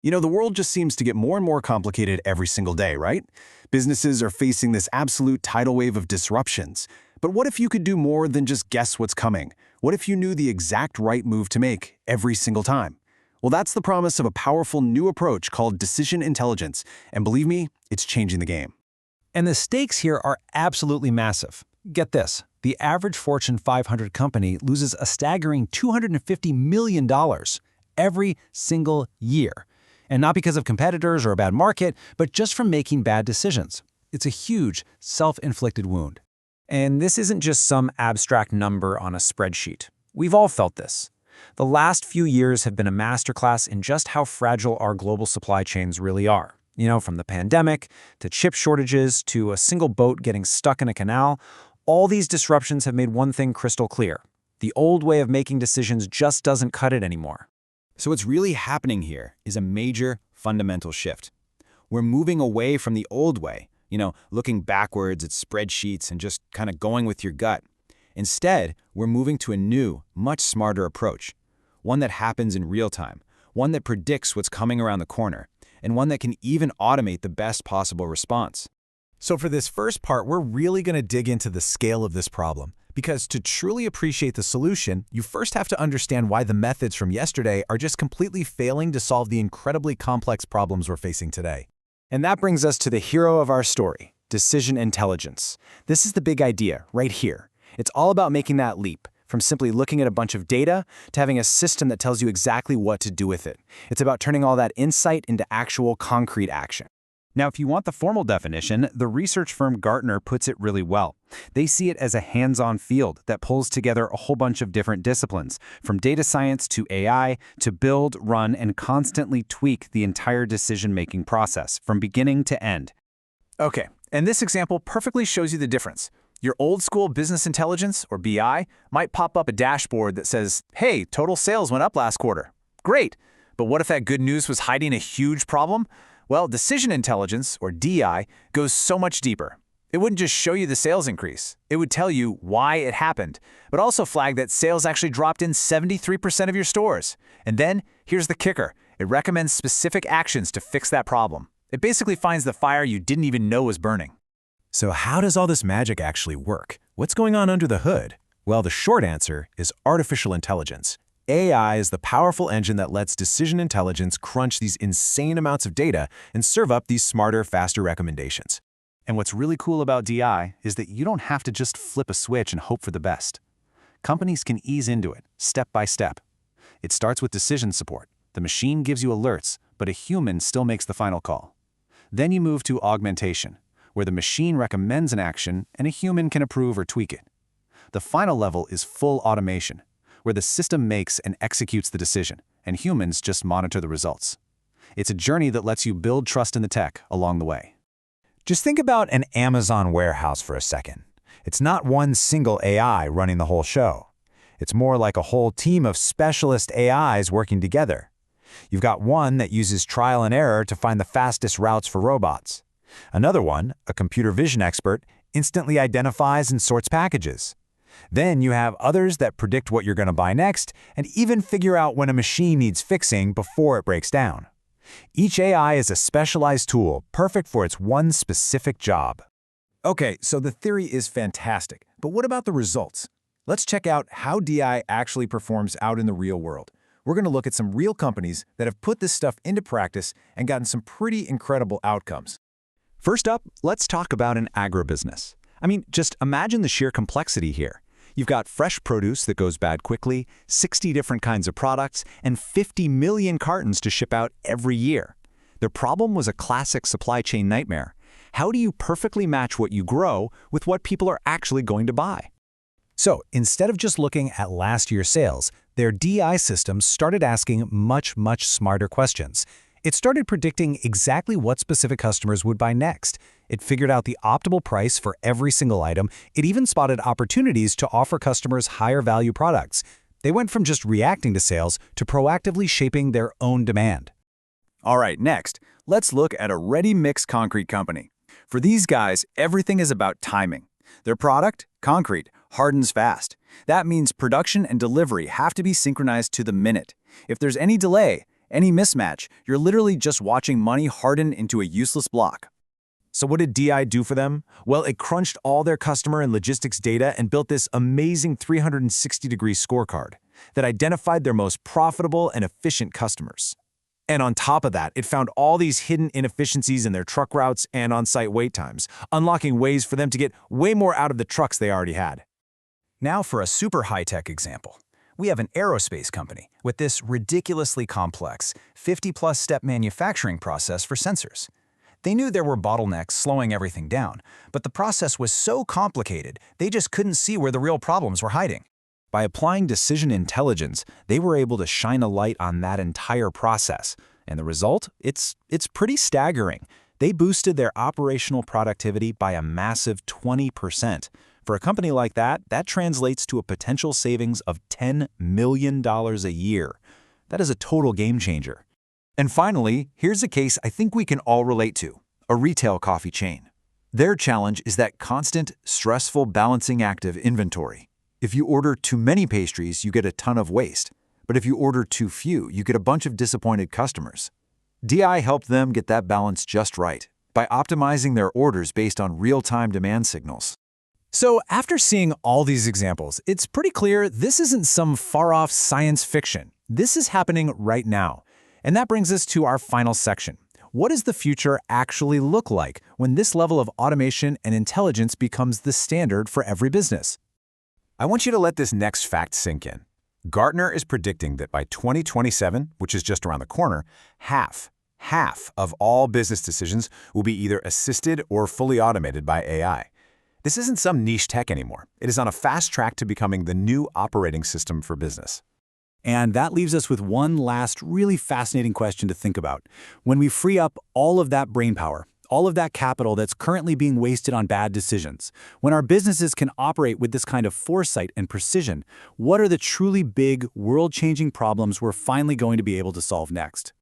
The world just seems to get more and more complicated every single day, right? Businesses are facing this absolute tidal wave of disruptions. But what if you could do more than just guess what's coming? What if you knew the exact right move to make every single time? Well, that's the promise of a powerful new approach called decision intelligence. And believe me, it's changing the game. And the stakes here are absolutely massive. Get this, the average Fortune 500 company loses a staggering $250 million every single year. And not because of competitors or a bad market, but just from making bad decisions. It's a huge, self-inflicted wound. And this isn't just some abstract number on a spreadsheet. We've all felt this. The last few years have been a masterclass in just how fragile our global supply chains really are. From the pandemic, to chip shortages, to a single boat getting stuck in a canal, all these disruptions have made one thing crystal clear. The old way of making decisions just doesn't cut it anymore. So what's really happening here is a major fundamental shift. We're moving away from the old way, looking backwards at spreadsheets and just kind of going with your gut. Instead, we're moving to a new, much smarter approach. One that happens in real time, one that predicts what's coming around the corner, and one that can even automate the best possible response. So for this first part, we're really going to dig into the scale of this problem. Because to truly appreciate the solution, you first have to understand why the methods from yesterday are just completely failing to solve the incredibly complex problems we're facing today. And that brings us to the hero of our story, decision intelligence. This is the big idea right here. It's all about making that leap, from simply looking at a bunch of data to having a system that tells you exactly what to do with it. It's about turning all that insight into actual concrete action. Now, if you want the formal definition, the research firm Gartner puts it really well. They see it as a hands-on field that pulls together a whole bunch of different disciplines, from data science to AI, to build, run, and constantly tweak the entire decision-making process, from beginning to end. Okay, and this example perfectly shows you the difference. Your old-school business intelligence, or BI, might pop up a dashboard that says, hey, total sales went up last quarter. Great, but what if that good news was hiding a huge problem? Well, decision intelligence, or DI, goes so much deeper. It wouldn't just show you the sales increase. It would tell you why it happened, but also flag that sales actually dropped in 73% of your stores. And then, here's the kicker. It recommends specific actions to fix that problem. It basically finds the fire you didn't even know was burning. So how does all this magic actually work? What's going on under the hood? Well, the short answer is artificial intelligence. AI is the powerful engine that lets decision intelligence crunch these insane amounts of data and serve up these smarter, faster recommendations. And what's really cool about DI is that you don't have to just flip a switch and hope for the best. Companies can ease into it, step by step. It starts with decision support. The machine gives you alerts, but a human still makes the final call. Then you move to augmentation, where the machine recommends an action and a human can approve or tweak it. The final level is full automation, where the system makes and executes the decision, and humans just monitor the results. It's a journey that lets you build trust in the tech along the way. Just think about an Amazon warehouse for a second. It's not one single AI running the whole show. It's more like a whole team of specialist AIs working together. You've got one that uses trial and error to find the fastest routes for robots. Another one, a computer vision expert, instantly identifies and sorts packages. Then you have others that predict what you're going to buy next and even figure out when a machine needs fixing before it breaks down. Each AI is a specialized tool, perfect for its one specific job. Okay, so the theory is fantastic, but what about the results? Let's check out how DI actually performs out in the real world. We're going to look at some real companies that have put this stuff into practice and gotten some pretty incredible outcomes. First up, let's talk about an agribusiness. Just imagine the sheer complexity here. You've got fresh produce that goes bad quickly, 60 different kinds of products, and 50 million cartons to ship out every year. Their problem was a classic supply chain nightmare. How do you perfectly match what you grow with what people are actually going to buy? So instead of just looking at last year's sales, their DI system started asking much smarter questions. It started predicting exactly what specific customers would buy next. It figured out the optimal price for every single item. It even spotted opportunities to offer customers higher value products. They went from just reacting to sales to proactively shaping their own demand. All right, next, let's look at a ready-mix concrete company. For these guys, everything is about timing. Their product, concrete, hardens fast. That means production and delivery have to be synchronized to the minute. If there's any delay, Any mismatch, you're literally just watching money harden into a useless block. So what did DI do for them? Well, it crunched all their customer and logistics data and built this amazing 360-degree scorecard that identified their most profitable and efficient customers. And on top of that, it found all these hidden inefficiencies in their truck routes and on-site wait times, unlocking ways for them to get way more out of the trucks they already had. Now for a super high-tech example. We have an aerospace company with this ridiculously complex 50-plus step manufacturing process for sensors. They knew there were bottlenecks slowing everything down, but the process was so complicated, they just couldn't see where the real problems were hiding. By applying decision intelligence, they were able to shine a light on that entire process. And the result? It's pretty staggering. They boosted their operational productivity by a massive 20%. For a company like that, that translates to a potential savings of $10 million a year. That is a total game changer. And finally, here's a case I think we can all relate to, a retail coffee chain. Their challenge is that constant, stressful balancing act of inventory. If you order too many pastries, you get a ton of waste. But if you order too few, you get a bunch of disappointed customers. DI helped them get that balance just right by optimizing their orders based on real-time demand signals. So after seeing all these examples, it's pretty clear this isn't some far-off science fiction. This is happening right now. And that brings us to our final section. What does the future actually look like when this level of automation and intelligence becomes the standard for every business? I want you to let this next fact sink in. Gartner is predicting that by 2027, which is just around the corner, half of all business decisions will be either assisted or fully automated by AI. This isn't some niche tech anymore. It is on a fast track to becoming the new operating system for business. And that leaves us with one last really fascinating question to think about. When we free up all of that brainpower, all of that capital that's currently being wasted on bad decisions, when our businesses can operate with this kind of foresight and precision, what are the truly big, world-changing problems we're finally going to be able to solve next?